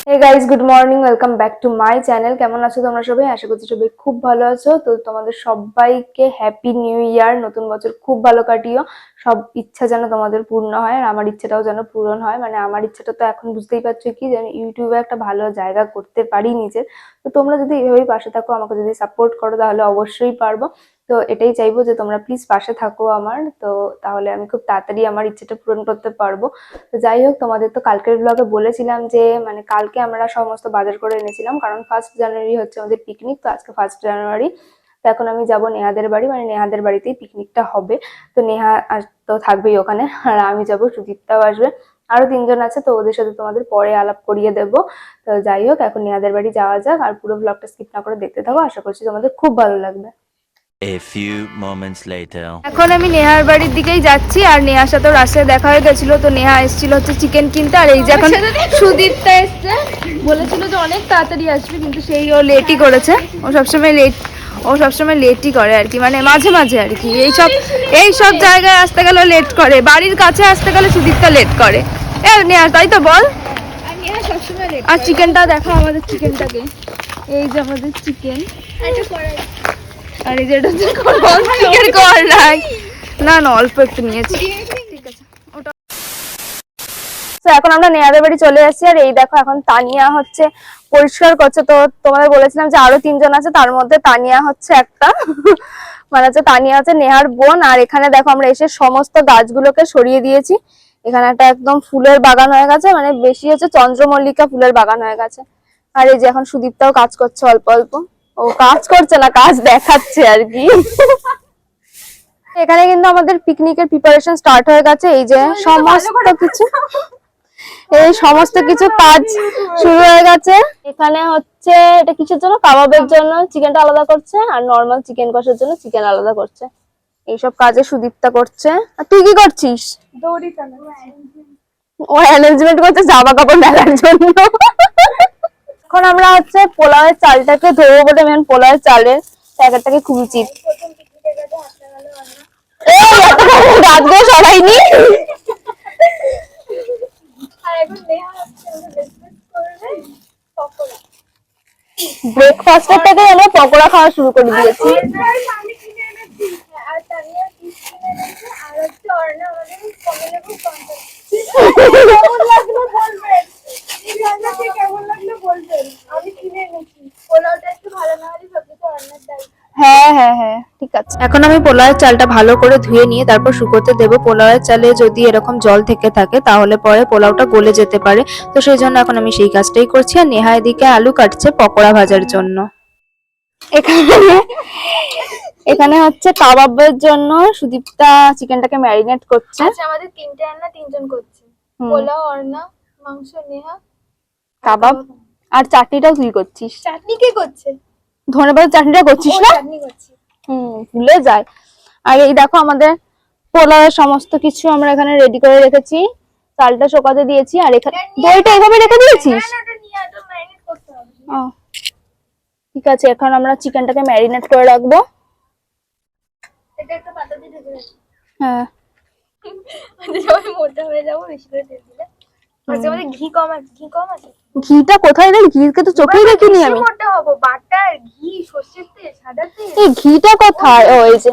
Hey guys, good morning, welcome back to my channel. কেমন আছো তোমরা সবাই? আশা করছি সবাই খুব ভালো আছো। তো তোমাদের সবাইকে হ্যাপি নিউ ইয়ার। নতুন বছর খুব ভালো কাটিও। সব ইচ্ছা যেন তোমাদের পূর্ণ হয়, আর আমার ইচ্ছাটাও যেন পূরণ হয়। মানে আমার ইচ্ছাটা তো এখন বুঝতেই পারছো কি, যেন ইউটিউবে একটা ভালো জায়গা করতে পারি নিজের। তো তোমরা যদি এইভাবেই পাশে থাকো, আমাকে যদি সাপোর্ট করো, তাহলে অবশ্যই পারবো। তো এটাই চাইবো যে তোমরা প্লিজ পাশে থাকো আমার। তো তাহলে আমি খুব তাড়াতাড়ি আমার ইচ্ছাটা পূরণ করতে পারবো। তো যাই হোক, তোমাদের তো কালকের ব্লগে বলেছিলাম যে মানে কালকে আমরা সমস্ত বাজার করে এনেছিলাম, কারণ 1 জানুয়ারি হচ্ছে আমাদের পিকনিক। তো আজকে 1 জানুয়ারি। তো এখন আমি যাব নেহাদের বাড়ি, মানে নেহাদের বাড়িতেই পিকনিকটা হবে। তো নেহা তো থাকবেই ওখানে, আর আমি যাব, সুদীপ্তাও আসবে, আরো 3জন আছে। তো ওদের সাথে তোমাদের পরে আলাপ করিয়ে দেবো। তো যাই হোক, এখন নেহাদের বাড়ি যাওয়া যাক, আর পুরো ব্লগটা স্কিপ না করে দেখতে থাকো। আশা করছি তোমাদের খুব ভালো লাগবে। A few moments later. এখন আমি নেহার বাড়ির দিকেই যাচ্ছি, আর নেহার সাথে রাস্তায় দেখা হয়ে গেছিল। তো নেহা এসেছিল হচ্ছে চিকেন কিনতে, আর এই যে এখন সুদীপ্তা এসছে। বলেছিল যে অনেক তাড়াতাড়ি আসবে, কিন্তু সেই ও লেটই করেছে। ও সবসময় লেটই করে আর কি, মানে মাঝে মাঝে আর কি। এই সব জায়গায় আসতে গেলে লেট করে, বাড়ির কাছে আসতে গেলে সুদীপ্তা লেট করে। এ নেহা, তাই তো বল। আর চিকেনটা দেখো, আমাদের চিকেনটাকে। এই যে আমাদের চিকেন, আর এই যে এটা হচ্ছে চিকেন কর্নার। না না, অল্প একটু নিয়েছি। ঠিক আছে, ওটা। তো এখন আমরা নেহাদের বাড়ি চলে আসছি, আর এই দেখো এখন তানিয়া হচ্ছে পরিষ্কার করছে। তো তোমাদের বলেছিলাম যে আরো 3জন আছে, তার মধ্যে তানিয়া হচ্ছে একটা। মানে হচ্ছে তানিয়া হচ্ছে নেহার বোন। আর এখানে দেখো আমরা এসে সমস্ত গাছগুলোকে সরিয়ে দিয়েছি। এখানে একটা একদম ফুলের বাগান হয়ে গেছে, মানে বেশি হচ্ছে চন্দ্রমল্লিকা ফুলের বাগান হয়ে গেছে। আর এই যে এখন সুদীপ্তাও কাজ করছে অল্প অল্প। ও কাজ করছে না, কাজ দেখাচ্ছে আর কি। এখানে কিন্তু আমাদের পিকনিকের প্রিপারেশন স্টার্ট হয়ে গেছে। এই সমস্ত কিছু কাজ শুরু হয়ে গেছে। এখানে হচ্ছে এটা কিসের জন্য, কাবাবের জন্য চিকেনটা আলাদা করছে, আর নর্মাল চিকেন কষার জন্য চিকেন আলাদা করছে। এইসব কাজে সুদীপ্তা করছে। আর তুই কি করছিস? ও অ্যারেঞ্জমেন্ট করছে জামা কাপড় মেলার জন্য। এখন আমরা হচ্ছে পোলাওয়ের চালটাকে ধরবো বলে, মেন পোলাওয়ের চালের প্যাকেটটাকে খুলছি। গাছগুলো সরাইনি। ব্রেকফাস্টের থেকে আমরা পকোড়া খাওয়া শুরু করে দিয়েছি। হ্যাঁ হ্যাঁ হ্যাঁ, ঠিক আছে। এখন আমি পোলাওয়ের চালটা ভালো করে ধুয়ে নিয়ে তারপর শুকোতে দেবো। পোলাওয়ের চালে যদি এরকম জল থেকে থাকে, তাহলে পরে পোলাওটা গলে যেতে পারে। তো সেই জন্য এখন আমি সেই কাজটাই করছি। আর নেহা এদিকে আলু কাটছে পকোড়া ভাজার জন্য। এখানে এখানে হচ্ছে কাবাবের জন্য সুদীপ্তা চিকেনটাকে ম্যারিনেট করছে। আচ্ছা, আমাদের 3টে রান্না 3জন করছে। পোলাও অর্ণা, মাংস নেহা, কাবাব। আর চাটনিটাও তুই করছিস। চাটনি কে করছে? ধনেপাতার চাটনিটা করছিস না? চাটনি করছি। ভুলে যায়। আর এই দেখো আমাদের পোলাওয়ের সমস্ত কিছু আমরা এখানে রেডি করে রেখেছি। চালটা শোকাতে দিয়েছি, আর এখানে দইটা এইভাবে রেখে দিয়েছিস। ও ঠিক আছে, এখন আমরা চিকেনটাকে ম্যারিনেট করে রাখবো। এটা একটা পাতা দিয়ে ঢেকে রাখি। হ্যাঁ, সবাই মোটা হয়ে যাবো বেশি করে তেল দিলে। আচ্ছা, আমাদের ঘি কম আছে। ঘিটা কোথায় রে? ঘিকে তো চোখেই দেখিনি আমি। মোটা হবো, বাটার, ঘি, সরষের তেল, সাদা তেল। এই ঘিটা কোথায়? ও এই যে,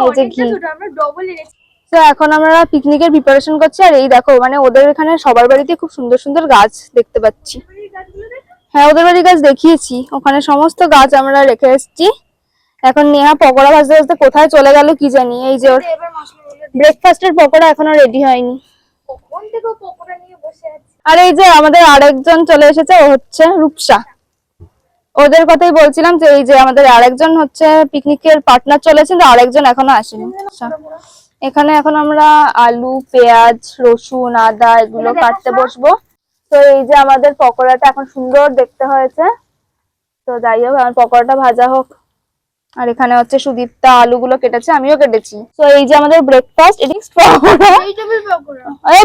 এই যে ঘি। আমরা ডবল এনেছি। তো এখন আমরা পিকনিকের প্রিপারেশন করছি। আর এই দেখো, মানে ওদের এখানে সবার বাড়িতে খুব সুন্দর সুন্দর গাছ দেখতে পাচ্ছি। হ্যাঁ, ওদের বাড়ির গাছ দেখিয়েছি, ওখানে সমস্ত গাছ আমরা রেখে এসেছি। এখন নেহা পকোড়া ভাজতে ভাজতে কোথায় চলে গেল কি জানি। এই যে ওর ব্রেকফাস্টের পকোড়া এখনো রেডি হয়নি। কখন থেকে পকোড়া নিয়ে বসে আছে। আর এই যে আমাদের আরেকজন চলে এসেছে, ও হচ্ছে রূপসা। ওদের কথাই বলছিলাম যে এই যে আমাদের আরেকজন হচ্ছে পিকনিকের পার্টনার চলেছেন, তো আরেকজন এখনো আসেনি। এখানে এখন আমরা আলু, পেঁয়াজ, রসুন, আদা এগুলো কাটতে বসবো। তো এই যে আমাদের পকোড়াটা এখন সুন্দর দেখতে হয়েছে। তো যাই হোক, আমার পকোড়াটা ভাজা হোক। আর এখানে হচ্ছে সুদীপ্তা আলুগুলো কেটেছে, আমিও কেটেছি। তো এই যে আমাদের ব্রেকফাস্ট, এটি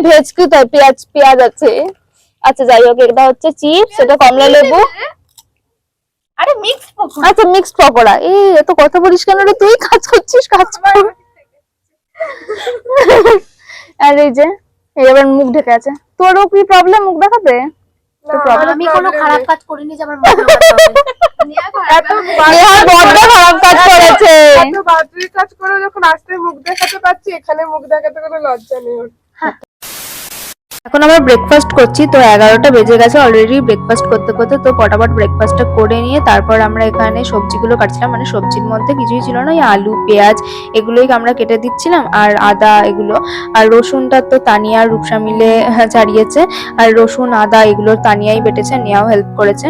ভেজ কি তাই, পেঁয়াজ আছে। আচ্ছা যাই হোক, এটা হচ্ছে চিপস, এটা কমলা লেবু। আরে মিক্স পকোড়া। আচ্ছা মিক্সড পকোড়া। এই এত কথা বলিস কেন রে? তুই কাজ করছিস, কাজ কর। আর এই যে এবার মুখ ঢেকে আছে। তোরও কি প্রবলেম মুখ দেখাতে? তো প্রবলেম। আমি কোনো খারাপ কাজ করিনি যে আমার মুখ দেখাতে হবে। নেহা বড্ড খারাপ কাজ করেছে। এত বাজে কাজ করে যখন আসতে মুখ দেখাতে পারছি, এখানে মুখ দেখাতে কোনো লজ্জা নেই ওর। এখন আমরা ব্রেকফাস্ট করছি, তো 11টা বেজে গেছে অলরেডি ব্রেকফাস্ট করতে করতে। তো ফটাফট ব্রেকফাস্টটা করে নিয়ে তারপর আমরা এখানে সবজিগুলো কাটছিলাম, মানে সবজির মধ্যে কিছুই ছিল না, ওই আলু পেঁয়াজ এগুলোই আমরা কেটে দিচ্ছিলাম, আর আদা এগুলো। আর রসুনটা তো তানিয়া আর রূপসা মিলে ছাড়িয়েছে, আর রসুন আদা এগুলো তানিয়াই বেটেছে, নেহাও হেল্প করেছে।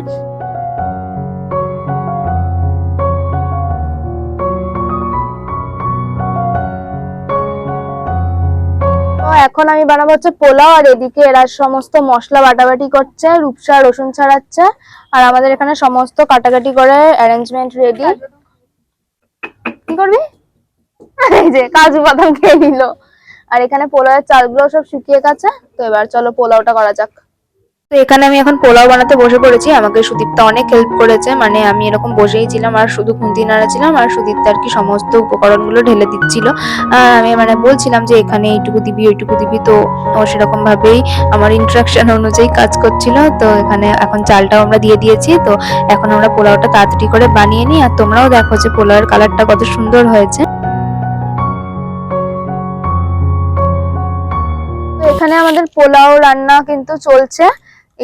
এখন আমি বানাবো হচ্ছে পোলাও, আর এদিকে এরা সমস্ত মশলা বাটাবাটি করছে, রূপসা রসুন ছাড়াচ্ছে, আর আমাদের এখানে সমস্ত কাটাকাটি করে অ্যারেঞ্জমেন্ট রেডি। কি করবি? এই যে কাজু বাদাম খেয়ে নিল। আর এখানে পোলাওয়ের চালগুলো সব শুকিয়ে গেছে, তো এবার চলো পোলাওটা করা যাক। তো এখানে আমি এখন পোলাও বানাতে বসে পড়েছি। আমাকে সুদীপ্তা অনেক হেল্প করেছে, মানে আমি এরকম বসেই ছিলাম আর শুধু খুন্তি নাড়াছিলাম, আর সুদীপ্তা আর কি সমস্ত উপকরণগুলো ঢেলে দিচ্ছিল। আর আমি মানে বলছিলাম যে এখানে এইটুকু দিবি ওইটুকু দিবি, তো ও সেরকম ভাবেই আমার ইনস্ট্রাকশন অনুযায়ী কাজ করছিল। তো এখানে এখন চালটাও আমরা দিয়ে দিয়েছি, তো এখন আমরা পোলাওটা তাড়াতাড়ি করে বানিয়ে নিই। আর তোমরাও দেখো যে পোলাওয়ের কালারটা কত সুন্দর হয়েছে। তো এখানে আমাদের পোলাও রান্না কিন্তু চলছে।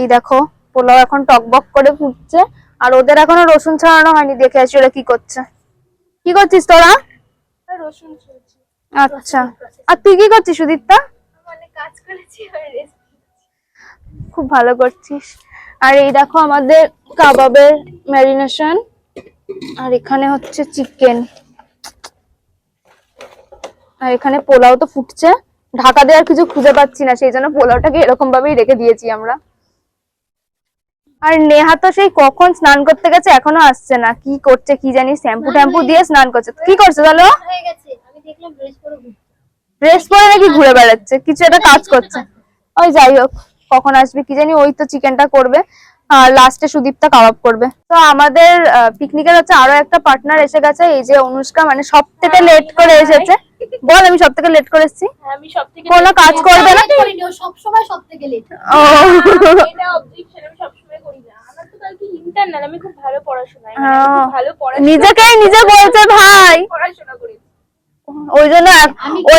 এই দেখো পোলাও এখন টকবক করে ফুটছে, আর ওদের এখনো রসুন ছাড়ানো হয়নি। দেখে আসি ওরা কি করছে। কি করছিস তোরা? রসুন চলছে, আচ্ছা, আর তুই কি করছিস সুদীপ্তা? মানে কাজ করেছি আর rest খুব ভালো করছিস। আর এই দেখো আমাদের কাবাবের ম্যারিনেশন, আর এখানে হচ্ছে চিকেন, আর এখানে পোলাও তো ফুটছে। ঢাকা দেওয়ার কিছু খুঁজে পাচ্ছি না, সেই জন্য পোলাওটাকে এরকম ভাবেই রেখে দিয়েছি আমরা। আর নেহা তো সেই কখন স্নান করতে গেছে, এখনো আসছে না। কি করছে কি জানি, শ্যাম্পু ট্যাম্পু দিয়ে স্নান করছে। কি করছে বলো? হয়ে গেছে, আমি দেখলাম ড্রেস পরে ঘুরছে। ড্রেস পরে নাকি ঘুরে বেড়াচ্ছে, কিছু একটা কাজ করছে। ওই যাই হোক, কখন আসবে কি জানি। ওই তো চিকেনটা করবে, আর লাস্টে সুদীপ্তা কাবাব করবে। তো আমাদের পিকনিকের হচ্ছে আরো একটা পার্টনার এসে গেছে, এই যে অনুষ্কা, মানে সব থেকে লেট করে এসেছে। বল, আমি সব থেকে লেট করে এসেছি। আমি সবথেকে কোনো কাজ করবে না। করিনি, ও সবসময় সব থেকে লেট। ও এটা অবজেকশন আমি সবসময় করি না। আমার তো কালকে ইন্টারনাল, আমি খুব ভালো পড়াশোনা করি, হ্যাঁ। ভালো নিজেকেই নিজে বলছে ভাই, পড়াশোনা করি। ওই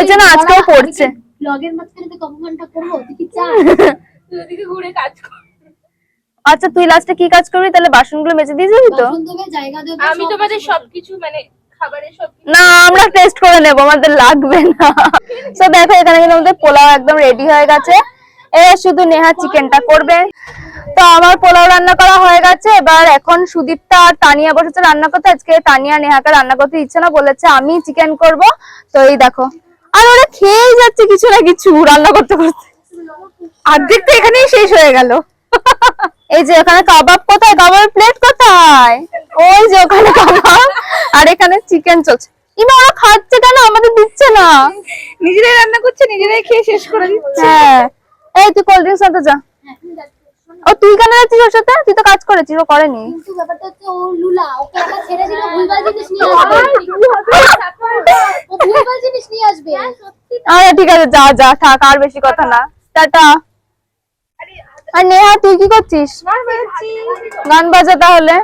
জন্য আজকেও পড়ছে। ব্লগের মাঝখানে তো কমেন্টটা করব, তুই কি চাস? তুই ওদিকে ঘুরে কাজ কর। আচ্ছা, তুই লাস্টে কি কাজ করবি তাহলে? বাসনগুলো মেজে দিয়ে যাবি তো? বাসন ধোবে, জায়গা দেবে, আমি তোমাদের সবকিছু মানে খাবারের সবকিছু না, আমরা টেস্ট করে নেবো, আমাদের লাগবে না। তো দেখো এখানে কিন্তু আমাদের পোলাও একদম রেডি হয়ে গেছে। এবার শুধু নেহা চিকেনটা করবে। তো আমার পোলাও রান্না করা হয়ে গেছে। এবার এখন সুদীপ্তা আর তানিয়া বসেছে রান্না করতে। আজকে তানিয়া নেহাকে রান্না করতে ইচ্ছে না, বলেছে আমি চিকেন করব। তো এই দেখো, আর ওরা খেয়েই যাচ্ছে কিছু না কিছু রান্না করতে করতে। অর্ধেক তো এখানেই শেষ হয়ে গেল। এই যে ওখানে কাবাব, কোথায় কাবাবের প্লেট কোথায়? ওই যে ওখানে কাবাব, আর এখানে চিকেন চলছে। ইমা ওরা খাচ্ছে কেন, আমাদের দিচ্ছে না? নিজেরাই রান্না করছে, নিজেরাই খেয়ে শেষ করে দিচ্ছে। হ্যাঁ, এই তুই কোল্ড ড্রিঙ্কস আনতে যা। ও তুই কেন যাচ্ছিস ওর সাথে? তুই তো কাজ করেছিস, ও করেনি। কিন্তু ব্যাপারটা হচ্ছে ও লুলা, ওকে একটা ছেড়ে দিলে ভুলভাল জিনিস নিয়ে আসবে। ও ভুলভাল জিনিস নিয়ে আসবে। আরে ঠিক আছে, যা যা, থাক, আর বেশি কথা না, টাটা। আর নেহা তুই কি করছিস? গান বাজা তাহলে।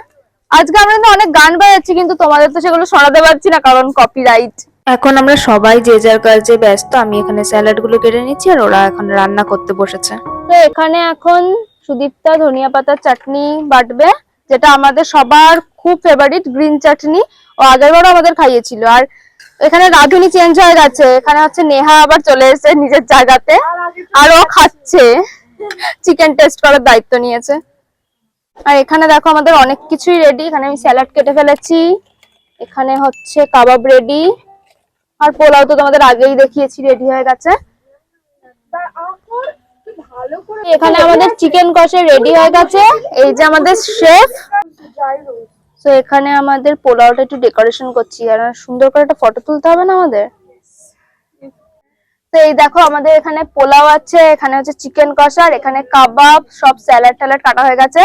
আজকে আমরা কিন্তু অনেক গান বাজাচ্ছি, কিন্তু তোমাদের তো সেগুলো শোনাতে পারছি না, কারণ কপিরাইট। এখন আমরা সবাই যে যার কাজে ব্যস্ত। আমি এখানে স্যালাড গুলো কেটে নিচ্ছি, আর ওরা এখন রান্না করতে বসেছে। তো এখানে এখন সুদীপ্তা ধনিয়া পাতার চাটনি বাটবে, যেটা আমাদের সবার খুব ফেভারিট গ্রিন চাটনি। ও আগেরবারও আমাদের খাইয়েছিল। আর এখানে রাঁধুনি চেঞ্জ হয়ে গেছে, এখানে হচ্ছে নেহা আবার চলে এসেছে নিজের জায়গাতে, আর ও খাচ্ছে, চিকেন টেস্ট করার দায়িত্ব নিয়েছে। আর এখানে দেখো আমাদের অনেক কিছুই রেডি। এখানে আমি স্যালাড কেটে ফেলেছি, এখানে হচ্ছে কাবাব রেডি, আর পোলাও তো তোমাদের আগেই দেখিয়েছি রেডি হয়ে গেছে। এখানে আমাদের চিকেন কষে রেডি হয়ে গেছে। এই যে আমাদের শেফ। তো এখানে আমাদের পোলাওটা একটু ডেকোরেশন করছি, আর সুন্দর করে একটা ফটো তুলতে হবে না আমাদের। তো এই দেখো আমাদের এখানে পোলাও আছে, এখানে হচ্ছে চিকেন কষা, আর এখানে কাবাব, সব স্যালাড ট্যালাড কাটা হয়ে গেছে।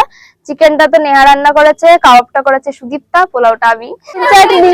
চিকেনটা তো নেহা রান্না করেছে, কাবাবটা করেছে সুদীপ্তা, পোলাওটা আমি। চাটনি,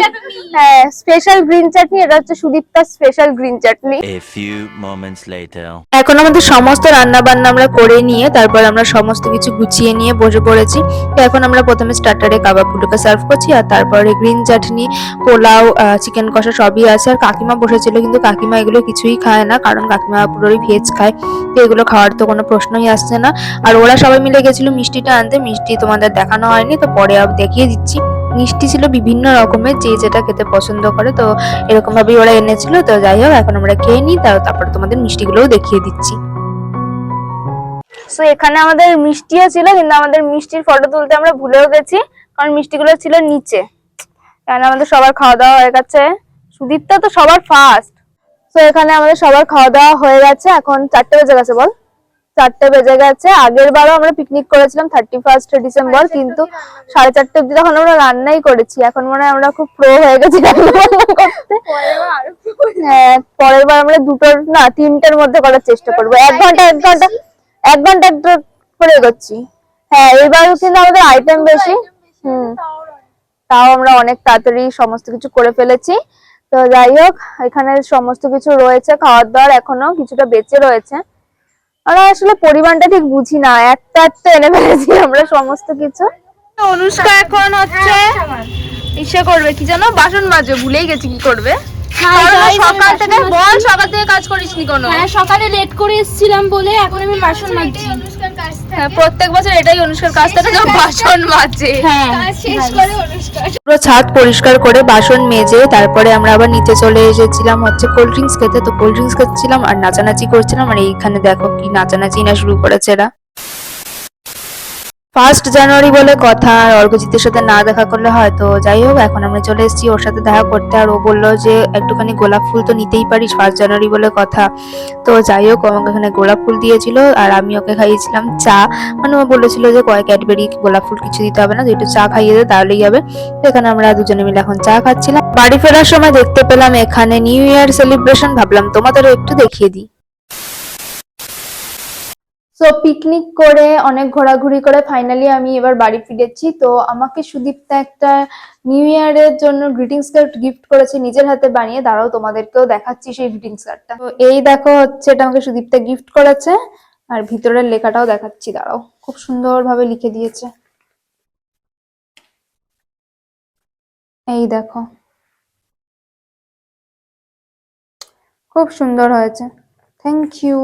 হ্যাঁ স্পেশাল গ্রিন চাটনি, এটা হচ্ছে সুদীপ্তার special green chutney. A few moments later. এখন আমাদের সমস্ত রান্না বান্না আমরা করে নিয়ে তারপর আমরা সমস্ত কিছু গুছিয়ে নিয়ে বসে পড়েছি। তো এখন আমরা প্রথমে স্টার্টারে কাবাবগুলোকে সার্ভ করছি, আর তারপরে গ্রিন চাটনি, পোলাও, চিকেন কষা সবই আছে। আর কাকিমা বসেছিল, কিন্তু কাকিমা এগুলো কিছুই খায় না, কারণ কাকিমা পুরোই ভেজ খায়, তো এগুলো খাওয়ার তো কোনো প্রশ্নই আসছে না। আর ওরা সবাই মিলে গেছিল মিষ্টিটা আনতে, মিষ্টি তোমাদের দেখানো হয়নি, তো পরে আবার দেখিয়ে দিচ্ছি। মিষ্টি ছিল বিভিন্ন রকমের, যে যেটা খেতে পছন্দ করে, তো এরকম ভাবেই ওরা এনেছিল। তো যাই হোক, এখন আমরা খেয়ে নিই, তারপর তোমাদের মিষ্টিগুলোও দেখিয়ে দিচ্ছি। তো এখানে আমাদের মিষ্টিও ছিল, কিন্তু আমাদের মিষ্টির ফটো তুলতে আমরা ভুলেও গেছি, কারণ মিষ্টিগুলো ছিল নিচে। এখানে আমাদের সবার খাওয়া দাওয়া হয়ে গেছে, সুদীপ্তা তো সবার ফার্স্ট। তো এখানে আমাদের সবার খাওয়া দাওয়া হয়ে গেছে, এখন 4টে বেজে গেছে, বল 4টে বেজে গেছে। আগের বারও আমরা পিকনিক করেছিলাম 31 ডিসেম্বর, কিন্তু 4:30 অব্দি তখন আমরা রান্নাই করেছি। এখন মনে হয় আমরা খুব প্রো হয়ে গেছি রান্না করতে। হ্যাঁ, পরের বার আমরা 2টোর না 3টের মধ্যে করার চেষ্টা করবো। 1 ঘন্টা করে এগোচ্ছি। হ্যাঁ, এবার কিন্তু আমাদের আইটেম বেশি, তাও আমরা অনেক তাড়াতাড়ি সমস্ত কিছু করে ফেলেছি। তো যাই হোক, এখানে সমস্ত কিছু রয়েছে, খাওয়ার দাওয়ার এখনো কিছুটা বেঁচে রয়েছে। আমরা আসলে পরিমাণটা ঠিক বুঝি না, একটা এনে ফেলেছি আমরা সমস্ত কিছু। অনুষ্কা এখন হচ্ছে ইসে করবে, কি জানো, বাসন মাজবে, ভুলেই গেছি কি করবে। সকাল থেকে কাজ করিসনি কোনো? হ্যাঁ, সকালে লেট করে এসেছিলাম বলে এখন আমি বাসন মাজছি। হ্যাঁ, প্রত্যেক বছর এটাই অনুষ্কার কাজ থাকে, বাসন মাজে। হ্যাঁ, শেষ করে অনুষ্কা পুরো ছাদ পরিষ্কার করে বাসন মেজে তারপরে আমরা আবার নিচে চলে এসেছিলাম হচ্ছে কোল্ড ড্রিঙ্কস খেতে। তো কোল্ড ড্রিঙ্কস খাচ্ছিলাম আর নাচানাচি করছিলাম, আর এইখানে দেখো কি নাচানাচি না শুরু করেছে এরা। 1 জানুয়ারি বলে কথা, আর অর্ঘজিতের সাথে না দেখা করলে হয়। তো যাই হোক, এখন আমরা চলে এসেছি ওর সাথে দেখা করতে, আর ও বললো যে একটুখানি গোলাপ ফুল তো নিতেই পারিস, 1 জানুয়ারি বলে কথা। তো যাই হোক, আমাকে এখানে গোলাপ ফুল দিয়েছিল, আর আমি ওকে খাইয়েছিলাম চা। মানে ও বলেছিল যে ক্যাডবেরি গোলাপ ফুল কিছু দিতে হবে না, একটু চা খাইয়ে দে তাহলেই হবে। তো এখানে আমরা দুজনে মিলে এখন চা খাচ্ছিলাম। বাড়ি ফেরার সময় দেখতে পেলাম এখানে নিউ ইয়ার সেলিব্রেশন, ভাবলাম তোমাদেরও একটু দেখিয়ে দিই। তো পিকনিক করে অনেক ঘোরাঘুরি করে ফাইনালি আমি এবার বাড়ি ফিরেছি। তো আমাকে সুদীপ্তা একটা নিউ ইয়ারের জন্য গ্রিটিংস কার্ড গিফট করেছে, নিজের হাতে বানিয়ে। দাঁড়াও, তোমাদেরকেও দেখাচ্ছি সেই গ্রিটিংস কার্ডটা। তো এই দেখো, হচ্ছে এটা আমাকে সুদীপ্তা গিফট করেছে, আর ভিতরের লেখাটাও দেখাচ্ছি, দাঁড়াও, খুব সুন্দর ভাবে লিখে দিয়েছে। এই দেখো, খুব সুন্দর হয়েছে, thank you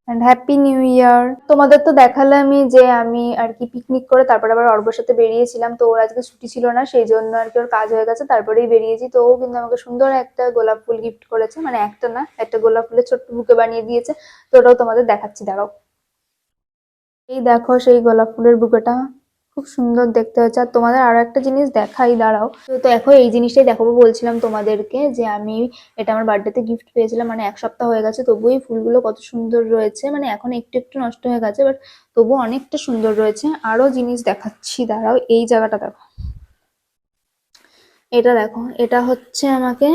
and happy new year. তোমাদের তো দেখালামই যে আমি আর কি পিকনিক করে তারপর আবার অর্বর সাথে বেরিয়েছিলাম। তো ওর আজকে ছুটি ছিল না, সেই জন্য আর কি ওর কাজ হয়ে গেছে, তারপরেই বেরিয়েছি। তো ও কিন্তু আমাকে সুন্দর একটা গোলাপ ফুল গিফট করেছে, মানে একটা না, একটা গোলাপ ফুলের ছোট্ট বুকে বানিয়ে দিয়েছে। তো ওটাও তোমাদের দেখাচ্ছি, দাঁড়াও। এই দেখো সেই গোলাপ ফুলের বুকেটা, খুব সুন্দর দেখতে হয়েছে। আর তোমাদের আরো একটা জিনিস দেখাই, দাঁড়াও। তো দেখো, এই জিনিসটাই দেখাবো বলছিলাম তোমাদেরকে, যে আমি এটা আমার বার্থডেতে গিফট পেয়েছিলাম, মানে 1 সপ্তাহ হয়ে গেছে, তবুও এই ফুলগুলো কত সুন্দর রয়েছে। মানে এখন একটু একটু নষ্ট হয়ে গেছে, বাট তবুও অনেকটা সুন্দর রয়েছে। আরো জিনিস দেখাচ্ছি, দাঁড়াও। এই জায়গাটা দেখো, এটা দেখো, এটা হচ্ছে আমাকে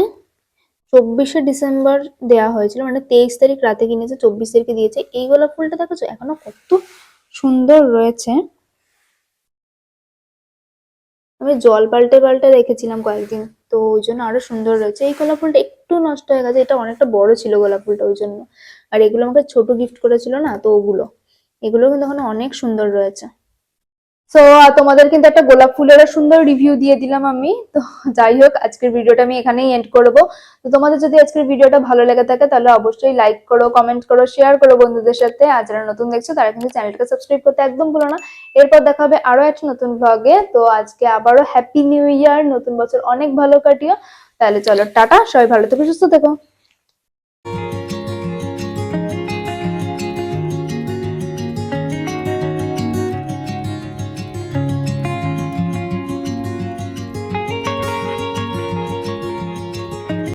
24শে ডিসেম্বর দেওয়া হয়েছিল, মানে 23 তারিখ রাতে কিনেছে, 24 তারিখে দিয়েছে। এই গোলাপ ফুলটা দেখেছো, এখনো কত সুন্দর রয়েছে। আমি জল পাল্টে পাল্টে রেখেছিলাম কয়েকদিন, তো ওই জন্য আরো সুন্দর রয়েছে। এই গোলাপ ফুলটা একটু নষ্ট হয়ে গেছে, এটা অনেকটা বড় ছিল গোলাপ ফুলটা, ওই জন্য। আর এগুলো আমাকে ছোট গিফট করেছিল না, তো এগুলো কিন্তু এখন অনেক সুন্দর রয়েছে। সো তোমাদের কিন্তু একটা গোলাপ ফুলেরও সুন্দর রিভিউ দিয়ে দিলাম আমি। তো যাই হোক, আজকের ভিডিওটা আমি এখানেই এন্ড করব। তো তোমাদের যদি আজকের ভিডিওটা ভালো লেগে থাকে তাহলে অবশ্যই লাইক করো, কমেন্ট করো, শেয়ার করো বন্ধুদের সাথে। আর যারা নতুন দেখছো তারা কিন্তু চ্যানেলটাকে সাবস্ক্রাইব করতে একদম ভুলো না। এরপর দেখা হবে আরো একটা নতুন ব্লগে। তো আজকে আবারও হ্যাপি নিউ ইয়ার, নতুন বছর অনেক ভালো কাটিও। তাহলে চলো, টাটা, সবাই ভালো থেকো, সুস্থ থেকো।